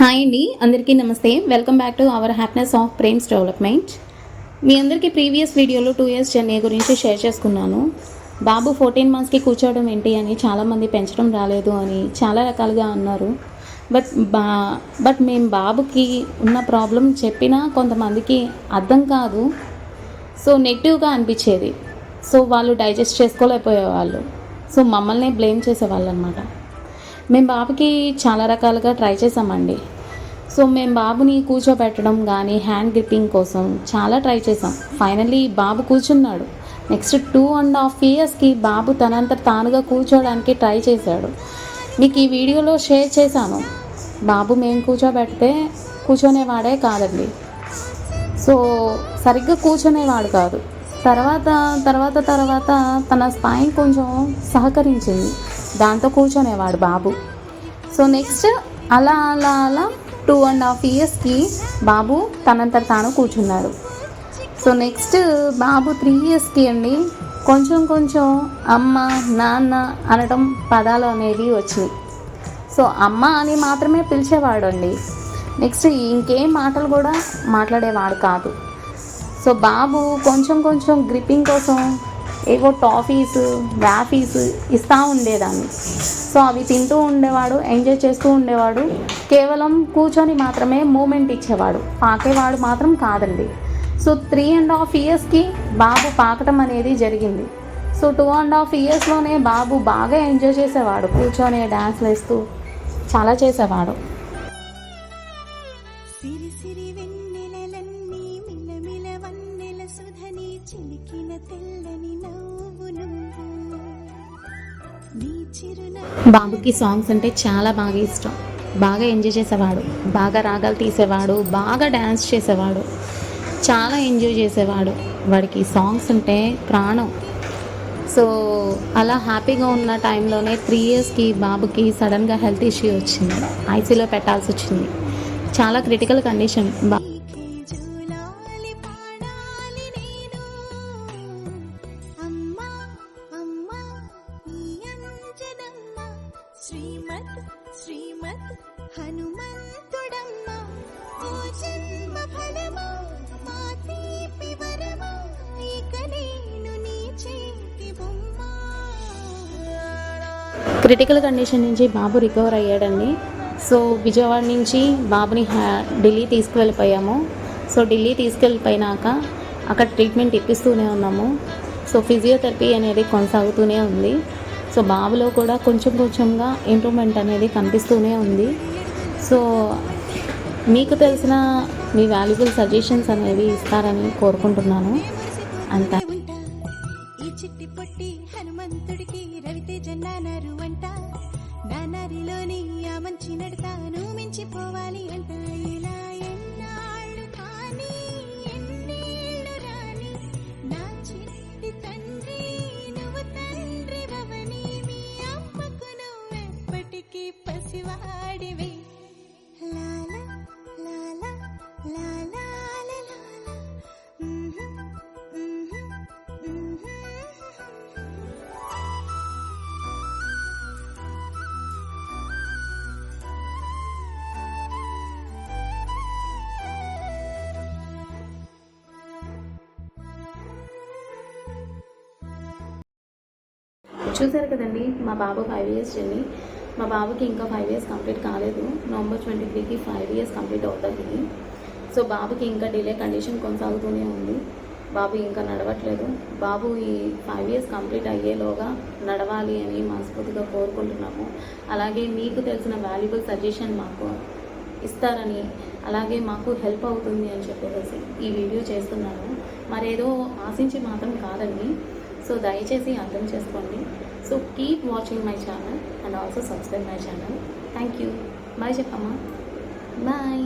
Hi అండి, అందరికీ నమస్తే. Welcome back to our happiness of brains development. మీ అందరికీ ప్రీవియస్ వీడియోలో 2 years జర్నీ గురించి షేర్ చేసుకున్నాను. బాబు 14 monthsకి కూర్చోవడం ఏంటి అని చాలామంది పెంచడం రాలేదు అని చాలా రకాలుగా అన్నారు. బట్ మేము బాబుకి ఉన్న ప్రాబ్లం చెప్పినా కొంతమందికి అర్థం కాదు. సో నెగిటివ్గా అనిపించేది. సో వాళ్ళు డైజెస్ట్ చేసుకోలేకపోయేవాళ్ళు. సో మమ్మల్నే బ్లేమ్ చేసేవాళ్ళు అనమాట. మేము బాబుకి చాలా రకాలుగా ట్రై చేసామండి. సో మేము బాబుని కూర్చోబెట్టడం కానీ హ్యాండ్ గ్రిప్పింగ్ కోసం చాలా ట్రై చేసాం. ఫైనల్లీ బాబు కూర్చున్నాడు. నెక్స్ట్ 2.5 yearsకి బాబు తనంతట తానుగా కూర్చోవడానికి ట్రై చేశాడు. మీకు ఈ వీడియోలో షేర్ చేశాను. బాబు మేము కూర్చోబెడితే కూర్చొనేవాడే కాదండి. సో సరిగ్గా కూర్చునేవాడు కాదు. తర్వాత తన స్పైన్ కొంచెం సహకరించింది. దాంతో కూర్చొనేవాడు బాబు. సో నెక్స్ట్ అలా 2.5 yearsకి బాబు తనంతట తాను కూర్చున్నాడు. సో నెక్స్ట్ బాబు 3 yearsకి అండి కొంచెం అమ్మ నాన్న అనడం పదాలు అనేవి వచ్చినాయి. సో అమ్మ అని మాత్రమే పిలిచేవాడు అండి. నెక్స్ట్ ఇంకేం మాటలు కూడా మాట్లాడేవాడు కాదు. సో బాబు కొంచెం గ్రిప్పింగ్ కోసం ఏవో టాఫీస్ వ్యాఫీస్ ఇస్తూ ఉండేదాన్ని. సో అవి తింటూ ఉండేవాడు, ఎంజాయ్ చేస్తూ ఉండేవాడు. కేవలం కూర్చొని మాత్రమే మూమెంట్ ఇచ్చేవాడు, పాకేవాడు మాత్రం కాదండి. సో 3.5 yearsకి బాబు పాకటం అనేది జరిగింది. సో 2.5 yearsలోనే బాబు బాగా ఎంజాయ్ చేసేవాడు, కూర్చొని డ్యాన్స్లు వేస్తూ చాలా చేసేవాడు. బాబుకి సాంగ్స్ అంటే చాలా బాగా ఇష్టం. బాగా ఎంజాయ్ చేసేవాడు, బాగా రాగాలు తీసేవాడు, బాగా డ్యాన్స్ చేసేవాడు, చాలా ఎంజాయ్ చేసేవాడు. వాడికి సాంగ్స్ అంటే ప్రాణం. సో అలా హ్యాపీగా ఉన్న టైంలోనే 3 yearsకి బాబుకి సడన్గా హెల్త్ ఇష్యూ వచ్చింది. ఐసీలో పెట్టాల్సి వచ్చింది. చాలా క్రిటికల్ కండిషన్. శ్రీమత్ హనుమంతుడమ్మ ఓ జన్మ ఫలమా మా తీపి వరమా ఇక నేను నీ చేతి బొమ్మ. క్రిటికల్ కండిషన్ నుంచి బాబు రికవర్ అయ్యాడండి. సో విజయవాడ నుంచి బాబుని ఢిల్లీ తీసుకువెళ్ళిపోయాము. సో ఢిల్లీ తీసుకెళ్ళిపోయినాక అక్కడ ట్రీట్మెంట్ ఇప్పిస్తూనే ఉన్నాము. సో ఫిజియోథెరపీ అనేది కొనసాగుతూనే ఉంది. సో బాబులో కూడా కొంచెంగా ఇంప్రూవ్మెంట్ అనేది కనిపిస్తూనే ఉంది. సో మీకు తెలిసిన మీ వాల్యుబుల్ సజెషన్స్ అనేవి ఇస్తారని కోరుకుంటున్నాను. అంతే. ఈ చిట్టి పొట్టి హనుమంతుడికి రవితేజ నానారు అంట, నానారిలోని ఆ మంచి నడతాను మించిపోవాలి అంట. ఇలా ఎన్నాళ్ళు కానీ ఎన్నేళ్ళు రాని నా చిట్టి తండ్రి నువ్వు తండ్రి భవని, మీ అమ్మకు నువ్వెప్పటికీ పసివాడివి. లాల లాల లాల చూసారు కదండి మా బాబు 5 years జర్నీ. మా బాబుకి ఇంకా 5 years కంప్లీట్ కాలేదు. నవంబర్ 23కి 5 years కంప్లీట్ అవుతుంది. సో బాబుకి ఇంకా డిలే కండిషన్ కొనసాగుతూనే ఉంది. బాబు ఇంకా నడవట్లేదు. బాబు ఈ 5 years కంప్లీట్ అయ్యేలోగా నడవాలి అని మనస్ఫూర్తిగా కోరుకుంటున్నాము. అలాగే మీకు తెలిసిన వాల్యుబుల్ సజెషన్ మాకు ఇస్తారని, అలాగే మాకు హెల్ప్ అవుతుంది అని చెప్పేసి ఈ వీడియో చేస్తున్నాను. మరేదో ఆశించి మాత్రం కాదండి. సో దయచేసి అర్థం చేసుకోండి. So keep watching my channel and also subscribe my channel. Thank you. Bye చెప్పమ్మా. బాయ్.